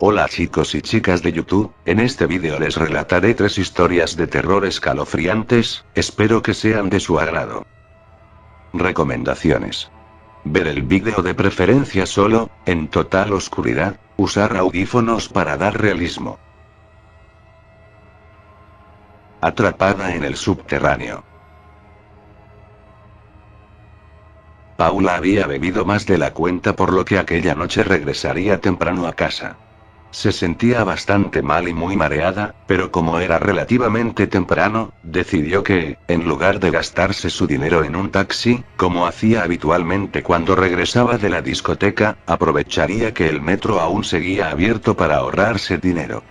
Hola chicos y chicas de YouTube, en este vídeo les relataré 3 historias de terror escalofriantes, espero que sean de su agrado. Recomendaciones. Ver el vídeo de preferencia solo, en total oscuridad, usar audífonos para dar realismo. Atrapada en el subterráneo. Paula había bebido más de la cuenta por lo que aquella noche regresaría temprano a casa. Se sentía bastante mal y muy mareada, pero como era relativamente temprano, decidió que, en lugar de gastarse su dinero en un taxi, como hacía habitualmente cuando regresaba de la discoteca, aprovecharía que el metro aún seguía abierto para ahorrarse dinero.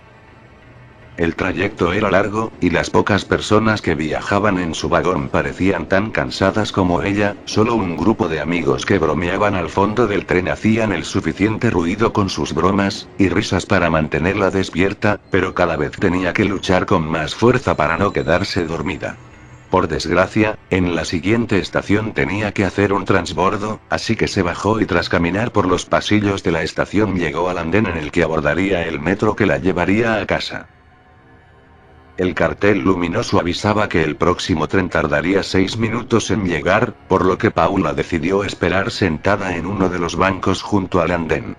El trayecto era largo, y las pocas personas que viajaban en su vagón parecían tan cansadas como ella, solo un grupo de amigos que bromeaban al fondo del tren hacían el suficiente ruido con sus bromas y risas para mantenerla despierta, pero cada vez tenía que luchar con más fuerza para no quedarse dormida. Por desgracia, en la siguiente estación tenía que hacer un transbordo, así que se bajó y tras caminar por los pasillos de la estación llegó al andén en el que abordaría el metro que la llevaría a casa. El cartel luminoso avisaba que el próximo tren tardaría 6 minutos en llegar, por lo que Paula decidió esperar sentada en uno de los bancos junto al andén.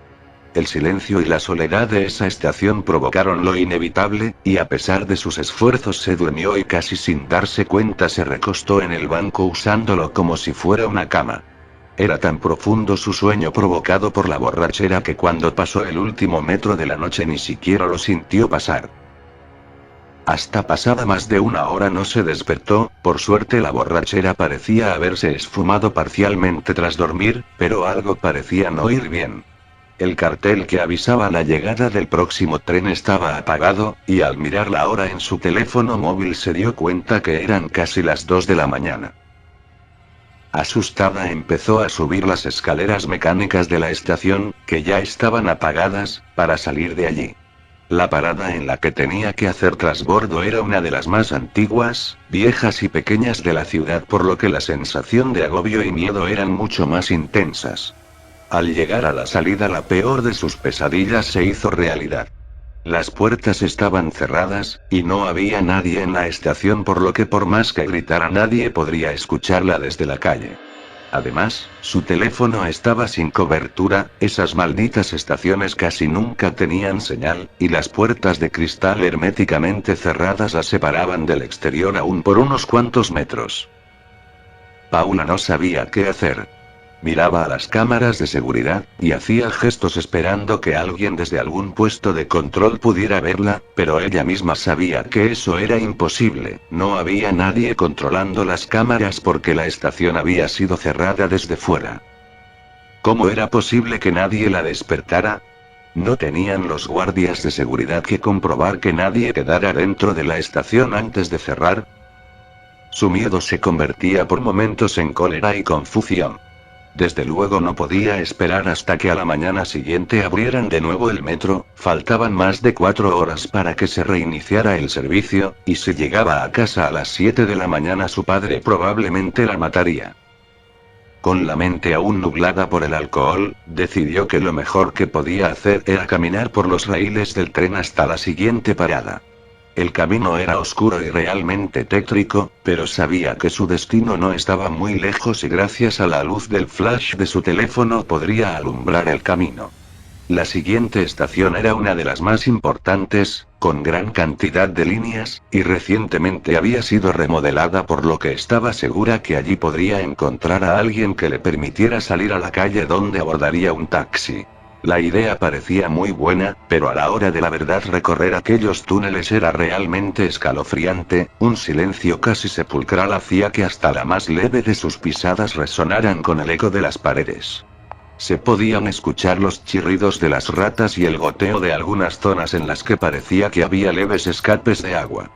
El silencio y la soledad de esa estación provocaron lo inevitable, y a pesar de sus esfuerzos se durmió y casi sin darse cuenta se recostó en el banco usándolo como si fuera una cama. Era tan profundo su sueño provocado por la borrachera que cuando pasó el último metro de la noche ni siquiera lo sintió pasar. Hasta pasada más de una hora no se despertó, por suerte la borrachera parecía haberse esfumado parcialmente tras dormir, pero algo parecía no ir bien. El cartel que avisaba la llegada del próximo tren estaba apagado, y al mirar la hora en su teléfono móvil se dio cuenta que eran casi las 2 de la mañana. Asustada empezó a subir las escaleras mecánicas de la estación, que ya estaban apagadas, para salir de allí. La parada en la que tenía que hacer transbordo era una de las más antiguas, viejas y pequeñas de la ciudad, por lo que la sensación de agobio y miedo eran mucho más intensas. Al llegar a la salida, la peor de sus pesadillas se hizo realidad. Las puertas estaban cerradas, y no había nadie en la estación, por lo que por más que gritara nadie podría escucharla desde la calle. Además, su teléfono estaba sin cobertura, esas malditas estaciones casi nunca tenían señal, y las puertas de cristal herméticamente cerradas la separaban del exterior aún por unos cuantos metros. Paula no sabía qué hacer. Miraba a las cámaras de seguridad, y hacía gestos esperando que alguien desde algún puesto de control pudiera verla, pero ella misma sabía que eso era imposible, no había nadie controlando las cámaras porque la estación había sido cerrada desde fuera. ¿Cómo era posible que nadie la despertara? ¿No tenían los guardias de seguridad que comprobar que nadie quedara dentro de la estación antes de cerrar? Su miedo se convertía por momentos en cólera y confusión. Desde luego no podía esperar hasta que a la mañana siguiente abrieran de nuevo el metro, faltaban más de 4 horas para que se reiniciara el servicio, y si llegaba a casa a las 7 de la mañana su padre probablemente la mataría. Con la mente aún nublada por el alcohol, decidió que lo mejor que podía hacer era caminar por los raíles del tren hasta la siguiente parada. El camino era oscuro y realmente tétrico, pero sabía que su destino no estaba muy lejos y gracias a la luz del flash de su teléfono podría alumbrar el camino. La siguiente estación era una de las más importantes, con gran cantidad de líneas, y recientemente había sido remodelada, por lo que estaba segura que allí podría encontrar a alguien que le permitiera salir a la calle donde abordaría un taxi. La idea parecía muy buena, pero a la hora de la verdad recorrer aquellos túneles era realmente escalofriante, un silencio casi sepulcral hacía que hasta la más leve de sus pisadas resonaran con el eco de las paredes. Se podían escuchar los chirridos de las ratas y el goteo de algunas zonas en las que parecía que había leves escapes de agua.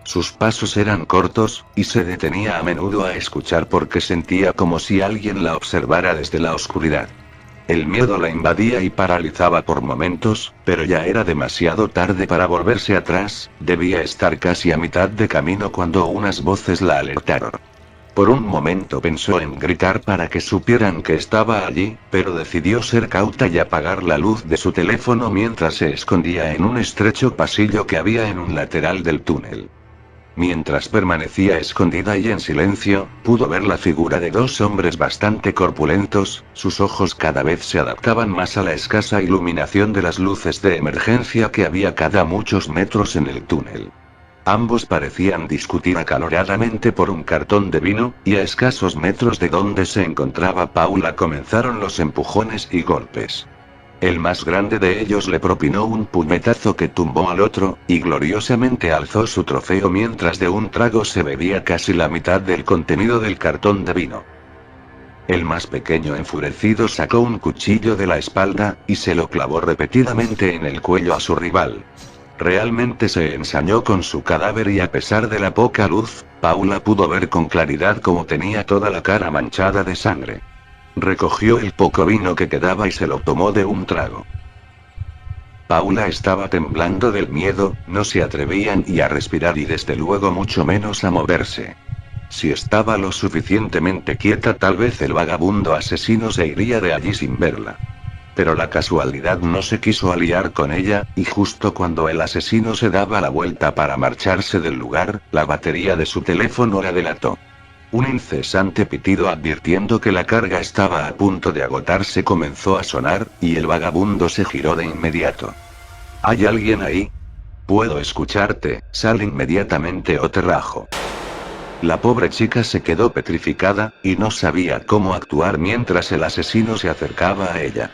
Sus pasos eran cortos, y se detenía a menudo a escuchar porque sentía como si alguien la observara desde la oscuridad. El miedo la invadía y paralizaba por momentos, pero ya era demasiado tarde para volverse atrás, debía estar casi a mitad de camino cuando unas voces la alertaron. Por un momento pensó en gritar para que supieran que estaba allí, pero decidió ser cauta y apagar la luz de su teléfono mientras se escondía en un estrecho pasillo que había en un lateral del túnel. Mientras permanecía escondida y en silencio, pudo ver la figura de dos hombres bastante corpulentos, sus ojos cada vez se adaptaban más a la escasa iluminación de las luces de emergencia que había cada muchos metros en el túnel. Ambos parecían discutir acaloradamente por un cartón de vino, y a escasos metros de donde se encontraba Paula comenzaron los empujones y golpes. El más grande de ellos le propinó un puñetazo que tumbó al otro, y gloriosamente alzó su trofeo mientras de un trago se bebía casi la mitad del contenido del cartón de vino. El más pequeño enfurecido sacó un cuchillo de la espalda, y se lo clavó repetidamente en el cuello a su rival. Realmente se ensañó con su cadáver y a pesar de la poca luz, Paula pudo ver con claridad cómo tenía toda la cara manchada de sangre. Recogió el poco vino que quedaba y se lo tomó de un trago. Paula estaba temblando del miedo, no se atrevía ni a respirar y desde luego mucho menos a moverse. Si estaba lo suficientemente quieta, tal vez el vagabundo asesino se iría de allí sin verla. Pero la casualidad no se quiso aliar con ella, y justo cuando el asesino se daba la vuelta para marcharse del lugar, la batería de su teléfono la delató. Un incesante pitido advirtiendo que la carga estaba a punto de agotarse comenzó a sonar, y el vagabundo se giró de inmediato. ¿Hay alguien ahí? Puedo escucharte, sal inmediatamente o te rajo. La pobre chica se quedó petrificada, y no sabía cómo actuar mientras el asesino se acercaba a ella.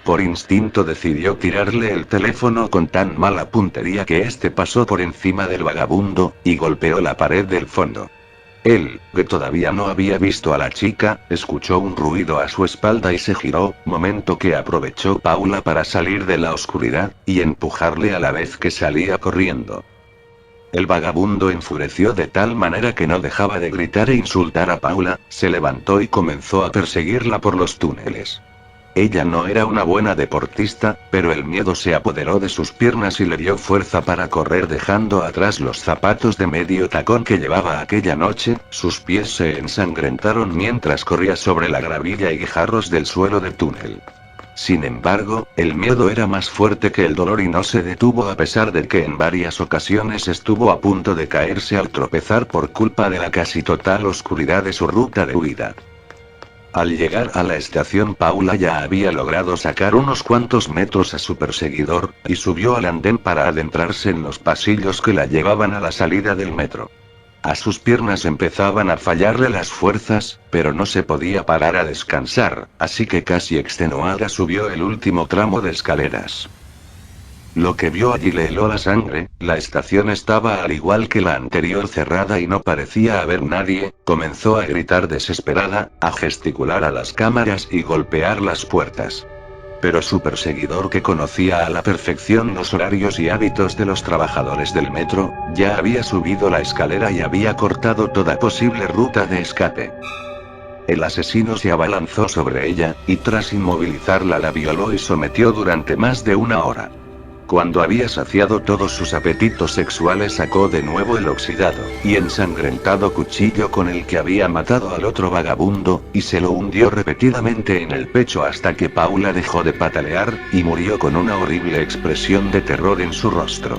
Por instinto decidió tirarle el teléfono con tan mala puntería que este pasó por encima del vagabundo, y golpeó la pared del fondo. Él, que todavía no había visto a la chica, escuchó un ruido a su espalda y se giró, momento que aprovechó Paula para salir de la oscuridad, y empujarle a la vez que salía corriendo. El vagabundo enfureció de tal manera que no dejaba de gritar e insultar a Paula, se levantó y comenzó a perseguirla por los túneles. Ella no era una buena deportista, pero el miedo se apoderó de sus piernas y le dio fuerza para correr dejando atrás los zapatos de medio tacón que llevaba aquella noche, sus pies se ensangrentaron mientras corría sobre la gravilla y guijarros del suelo del túnel. Sin embargo, el miedo era más fuerte que el dolor y no se detuvo a pesar de que en varias ocasiones estuvo a punto de caerse al tropezar por culpa de la casi total oscuridad de su ruta de huida. Al llegar a la estación, Paula ya había logrado sacar unos cuantos metros a su perseguidor, y subió al andén para adentrarse en los pasillos que la llevaban a la salida del metro. A sus piernas empezaban a fallarle las fuerzas, pero no se podía parar a descansar, así que casi extenuada subió el último tramo de escaleras. Lo que vio allí le heló la sangre, la estación estaba al igual que la anterior cerrada y no parecía haber nadie, comenzó a gritar desesperada, a gesticular a las cámaras y golpear las puertas. Pero su perseguidor, que conocía a la perfección los horarios y hábitos de los trabajadores del metro, ya había subido la escalera y había cortado toda posible ruta de escape. El asesino se abalanzó sobre ella, y tras inmovilizarla la violó y sometió durante más de una hora. Cuando había saciado todos sus apetitos sexuales sacó de nuevo el oxidado y ensangrentado cuchillo con el que había matado al otro vagabundo, y se lo hundió repetidamente en el pecho hasta que Paula dejó de patalear, y murió con una horrible expresión de terror en su rostro.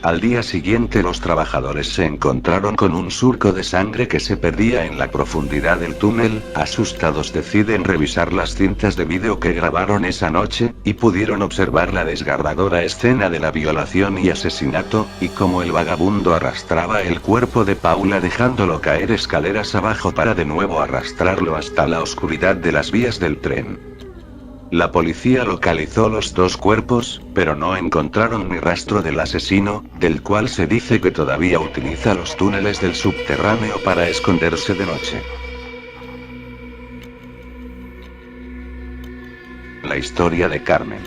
Al día siguiente los trabajadores se encontraron con un surco de sangre que se perdía en la profundidad del túnel. Asustados deciden revisar las cintas de vídeo que grabaron esa noche, y pudieron observar la desgarradora escena de la violación y asesinato, y cómo el vagabundo arrastraba el cuerpo de Paula dejándolo caer escaleras abajo para de nuevo arrastrarlo hasta la oscuridad de las vías del tren. La policía localizó los dos cuerpos, pero no encontraron ni rastro del asesino, del cual se dice que todavía utiliza los túneles del subterráneo para esconderse de noche. La historia de Carmen.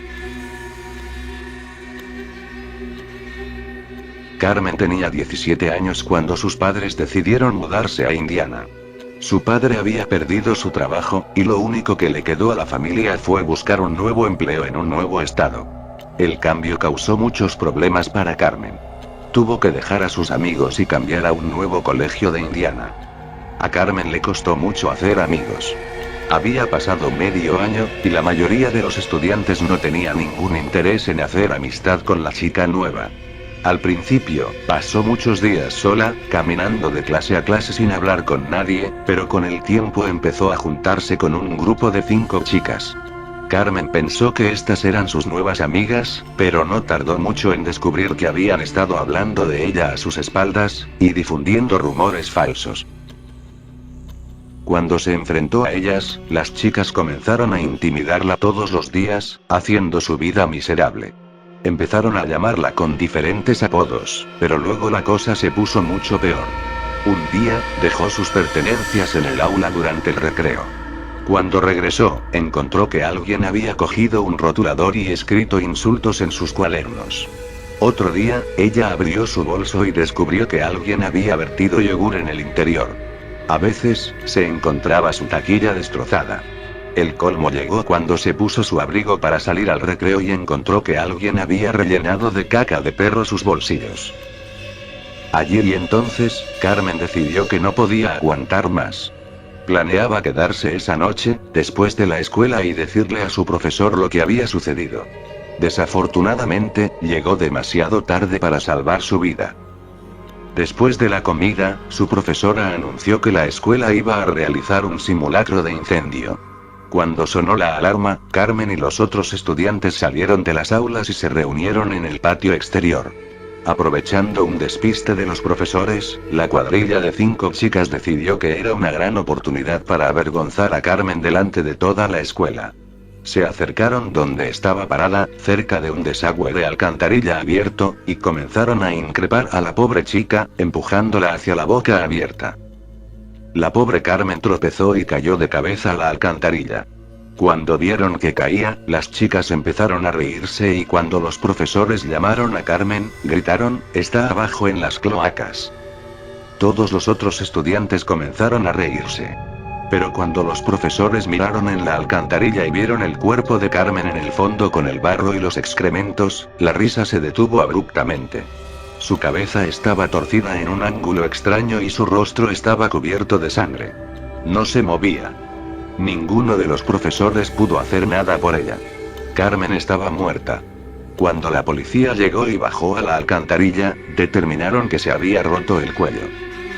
Carmen tenía 17 años cuando sus padres decidieron mudarse a Indiana. Su padre había perdido su trabajo, y lo único que le quedó a la familia fue buscar un nuevo empleo en un nuevo estado. El cambio causó muchos problemas para Carmen. Tuvo que dejar a sus amigos y cambiar a un nuevo colegio de Indiana. A Carmen le costó mucho hacer amigos. Había pasado medio año, y la mayoría de los estudiantes no tenía ningún interés en hacer amistad con la chica nueva. Al principio, pasó muchos días sola, caminando de clase a clase sin hablar con nadie, pero con el tiempo empezó a juntarse con un grupo de 5 chicas. Carmen pensó que estas eran sus nuevas amigas, pero no tardó mucho en descubrir que habían estado hablando de ella a sus espaldas, y difundiendo rumores falsos. Cuando se enfrentó a ellas, las chicas comenzaron a intimidarla todos los días, haciendo su vida miserable. Empezaron a llamarla con diferentes apodos, pero luego la cosa se puso mucho peor. Un día, dejó sus pertenencias en el aula durante el recreo. Cuando regresó, encontró que alguien había cogido un rotulador y escrito insultos en sus cuadernos. Otro día, ella abrió su bolso y descubrió que alguien había vertido yogur en el interior. A veces, se encontraba su taquilla destrozada. El colmo llegó cuando se puso su abrigo para salir al recreo y encontró que alguien había rellenado de caca de perro sus bolsillos. Allí y entonces, Carmen decidió que no podía aguantar más. Planeaba quedarse esa noche, después de la escuela y decirle a su profesor lo que había sucedido. Desafortunadamente, llegó demasiado tarde para salvar su vida. Después de la comida, su profesora anunció que la escuela iba a realizar un simulacro de incendio. Cuando sonó la alarma, Carmen y los otros estudiantes salieron de las aulas y se reunieron en el patio exterior. Aprovechando un despiste de los profesores, la cuadrilla de 5 chicas decidió que era una gran oportunidad para avergonzar a Carmen delante de toda la escuela. Se acercaron donde estaba parada, cerca de un desagüe de alcantarilla abierto, y comenzaron a increpar a la pobre chica, empujándola hacia la boca abierta. La pobre Carmen tropezó y cayó de cabeza a la alcantarilla. Cuando vieron que caía, las chicas empezaron a reírse y cuando los profesores llamaron a Carmen, gritaron, «Está abajo en las cloacas». Todos los otros estudiantes comenzaron a reírse. Pero cuando los profesores miraron en la alcantarilla y vieron el cuerpo de Carmen en el fondo con el barro y los excrementos, la risa se detuvo abruptamente. Su cabeza estaba torcida en un ángulo extraño y su rostro estaba cubierto de sangre. No se movía. Ninguno de los profesores pudo hacer nada por ella. Carmen estaba muerta. Cuando la policía llegó y bajó a la alcantarilla, determinaron que se había roto el cuello.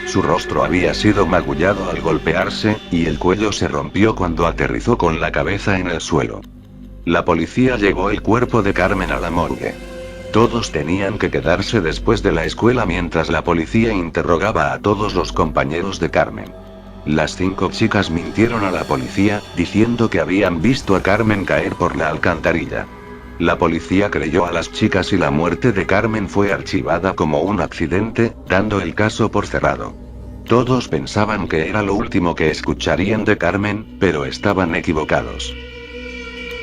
Su rostro había sido magullado al golpearse, y el cuello se rompió cuando aterrizó con la cabeza en el suelo. La policía llevó el cuerpo de Carmen a la morgue. Todos tenían que quedarse después de la escuela mientras la policía interrogaba a todos los compañeros de Carmen. Las 5 chicas mintieron a la policía, diciendo que habían visto a Carmen caer por la alcantarilla. La policía creyó a las chicas y la muerte de Carmen fue archivada como un accidente, dando el caso por cerrado. Todos pensaban que era lo último que escucharían de Carmen, pero estaban equivocados.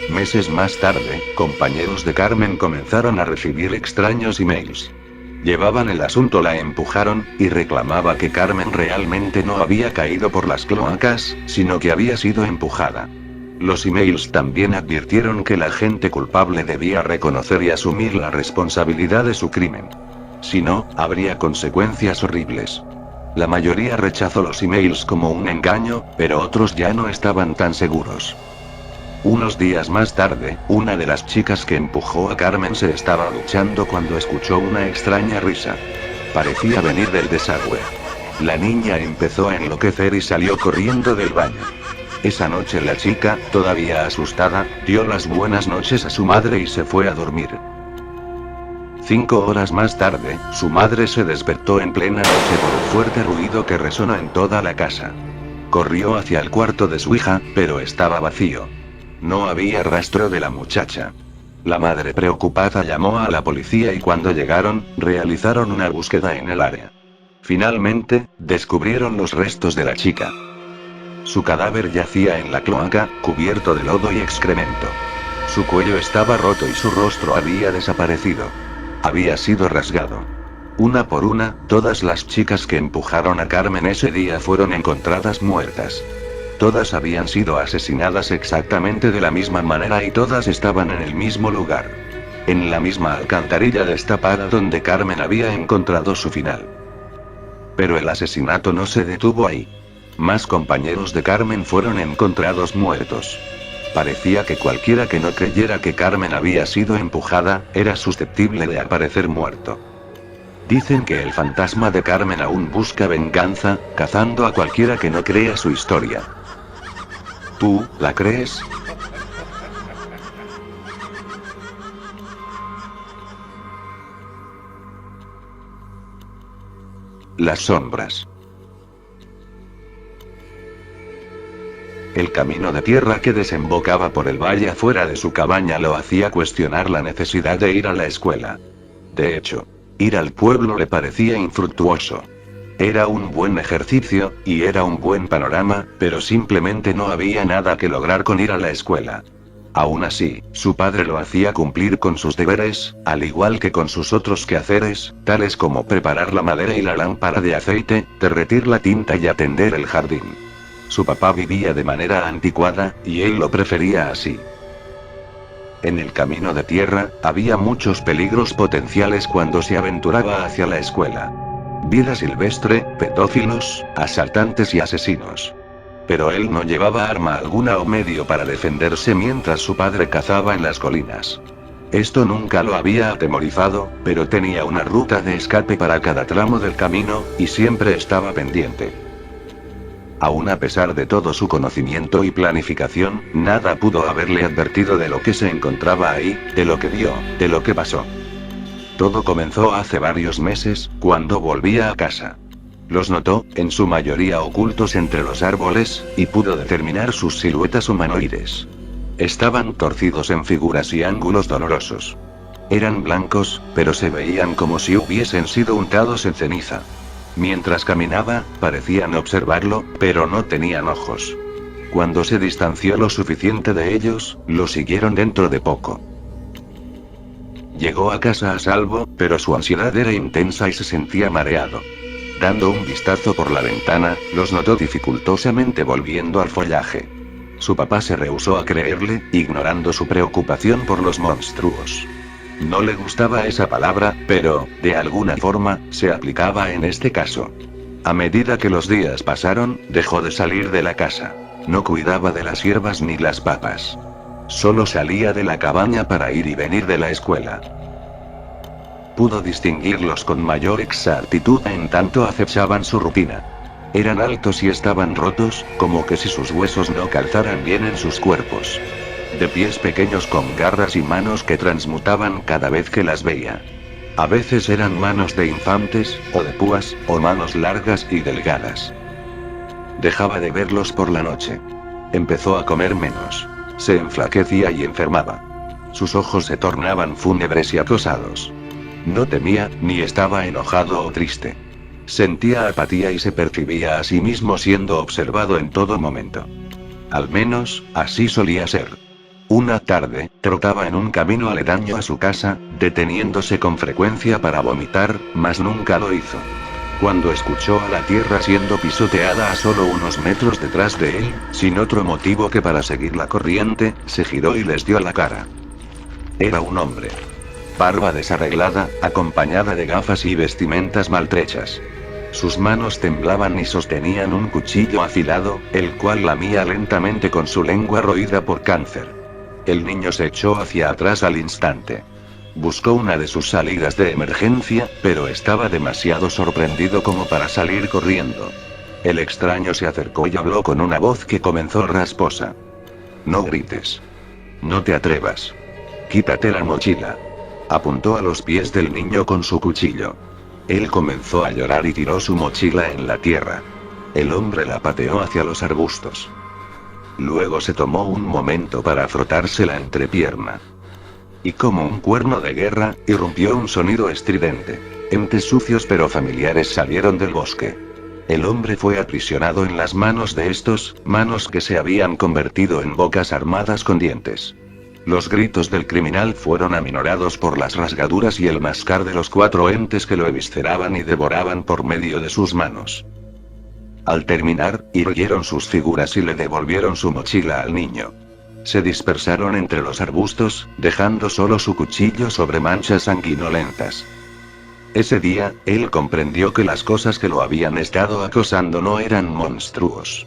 Meses más tarde, compañeros de Carmen comenzaron a recibir extraños emails. Llevaban el asunto, la empujaron, y reclamaba que Carmen realmente no había caído por las cloacas, sino que había sido empujada. Los emails también advirtieron que la gente culpable debía reconocer y asumir la responsabilidad de su crimen. Si no, habría consecuencias horribles. La mayoría rechazó los emails como un engaño, pero otros ya no estaban tan seguros. Unos días más tarde, una de las chicas que empujó a Carmen se estaba duchando cuando escuchó una extraña risa. Parecía venir del desagüe. La niña empezó a enloquecer y salió corriendo del baño. Esa noche la chica, todavía asustada, dio las buenas noches a su madre y se fue a dormir. 5 horas más tarde, su madre se despertó en plena noche por un fuerte ruido que resonó en toda la casa. Corrió hacia el cuarto de su hija, pero estaba vacío. No había rastro de la muchacha. La madre preocupada llamó a la policía y cuando llegaron, realizaron una búsqueda en el área. Finalmente, descubrieron los restos de la chica. Su cadáver yacía en la cloaca, cubierto de lodo y excremento. Su cuello estaba roto y su rostro había desaparecido. Había sido rasgado. Una por una, todas las chicas que empujaron a Carmen ese día fueron encontradas muertas. Todas habían sido asesinadas exactamente de la misma manera y todas estaban en el mismo lugar. En la misma alcantarilla destapada donde Carmen había encontrado su final. Pero el asesinato no se detuvo ahí. más compañeros de Carmen fueron encontrados muertos. Parecía que cualquiera que no creyera que Carmen había sido empujada, era susceptible de aparecer muerto. Dicen que el fantasma de Carmen aún busca venganza, cazando a cualquiera que no crea su historia. ¿Tú, la crees? Las sombras. El camino de tierra que desembocaba por el valle afuera de su cabaña lo hacía cuestionar la necesidad de ir a la escuela. De hecho, ir al pueblo le parecía infructuoso. Era un buen ejercicio, y era un buen panorama, pero simplemente no había nada que lograr con ir a la escuela. Aún así, su padre lo hacía cumplir con sus deberes, al igual que con sus otros quehaceres, tales como preparar la madera y la lámpara de aceite, derretir la tinta y atender el jardín. Su papá vivía de manera anticuada, y él lo prefería así. En el camino de tierra, había muchos peligros potenciales cuando se aventuraba hacia la escuela. Vida silvestre, pedófilos, asaltantes y asesinos. Pero él no llevaba arma alguna o medio para defenderse mientras su padre cazaba en las colinas. Esto nunca lo había atemorizado, pero tenía una ruta de escape para cada tramo del camino, y siempre estaba pendiente. Aún a pesar de todo su conocimiento y planificación, nada pudo haberle advertido de lo que se encontraba ahí, de lo que vio, de lo que pasó. Todo comenzó hace varios meses, cuando volvía a casa. Los notó, en su mayoría ocultos entre los árboles, y pudo determinar sus siluetas humanoides. Estaban torcidos en figuras y ángulos dolorosos. Eran blancos, pero se veían como si hubiesen sido untados en ceniza. Mientras caminaba, parecían observarlo, pero no tenían ojos. Cuando se distanció lo suficiente de ellos, lo siguieron dentro de poco. Llegó a casa a salvo, pero su ansiedad era intensa y se sentía mareado. Dando un vistazo por la ventana, los notó dificultosamente volviendo al follaje. Su papá se rehusó a creerle, ignorando su preocupación por los monstruos. No le gustaba esa palabra, pero, de alguna forma, se aplicaba en este caso. A medida que los días pasaron, dejó de salir de la casa. No cuidaba de las hierbas ni las papas. Solo salía de la cabaña para ir y venir de la escuela. Pudo distinguirlos con mayor exactitud en tanto acechaban su rutina. Eran altos y estaban rotos, como que si sus huesos no calzaran bien en sus cuerpos. De pies pequeños con garras y manos que transmutaban cada vez que las veía. A veces eran manos de infantes, o de púas, o manos largas y delgadas. Dejaba de verlos por la noche. Empezó a comer menos. Se enflaquecía y enfermaba. Sus ojos se tornaban fúnebres y acosados. No temía, ni estaba enojado o triste. Sentía apatía y se percibía a sí mismo siendo observado en todo momento. Al menos, así solía ser. Una tarde, trotaba en un camino aledaño a su casa, deteniéndose con frecuencia para vomitar, mas nunca lo hizo. Cuando escuchó a la tierra siendo pisoteada a solo unos metros detrás de él, sin otro motivo que para seguir la corriente, se giró y les dio la cara. Era un hombre. Barba desarreglada, acompañada de gafas y vestimentas maltrechas. Sus manos temblaban y sostenían un cuchillo afilado, el cual lamía lentamente con su lengua roída por cáncer. El niño se echó hacia atrás al instante. Buscó una de sus salidas de emergencia, pero estaba demasiado sorprendido como para salir corriendo. El extraño se acercó y habló con una voz que comenzó rasposa. No grites. No te atrevas. Quítate la mochila. Apuntó a los pies del niño con su cuchillo. Él comenzó a llorar y tiró su mochila en la tierra. El hombre la pateó hacia los arbustos. Luego se tomó un momento para frotarse la entrepierna. Y como un cuerno de guerra, irrumpió un sonido estridente. Entes sucios pero familiares salieron del bosque. El hombre fue aprisionado en las manos de estos, manos que se habían convertido en bocas armadas con dientes. Los gritos del criminal fueron aminorados por las rasgaduras y el mascar de los 4 entes que lo evisceraban y devoraban por medio de sus manos. Al terminar, irguieron sus figuras y le devolvieron su mochila al niño. Se dispersaron entre los arbustos, dejando solo su cuchillo sobre manchas sanguinolentas. Ese día, él comprendió que las cosas que lo habían estado acosando no eran monstruos.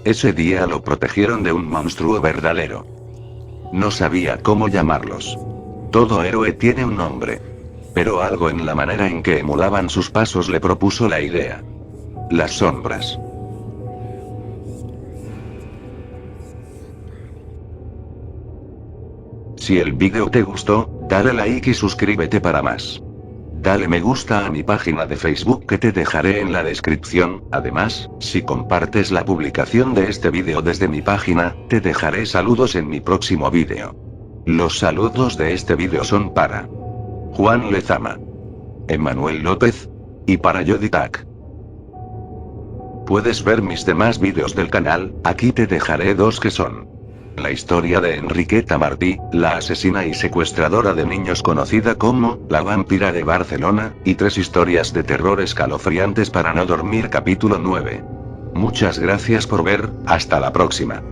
Ese día lo protegieron de un monstruo verdadero. No sabía cómo llamarlos. Todo héroe tiene un nombre. Pero algo en la manera en que emulaban sus pasos le propuso la idea. Las sombras. Si el vídeo te gustó, dale like y suscríbete para más. Dale me gusta a mi página de Facebook que te dejaré en la descripción. Además, si compartes la publicación de este vídeo desde mi página, te dejaré saludos en mi próximo vídeo. Los saludos de este vídeo son para Juan Lezama, Emanuel López y para Yoditak. Puedes ver mis demás vídeos del canal, aquí te dejaré dos que son: la historia de Enriqueta Martí, la asesina y secuestradora de niños conocida como la vampira de Barcelona, y 3 historias de terror escalofriantes para no dormir capítulo 9. Muchas gracias por ver, hasta la próxima.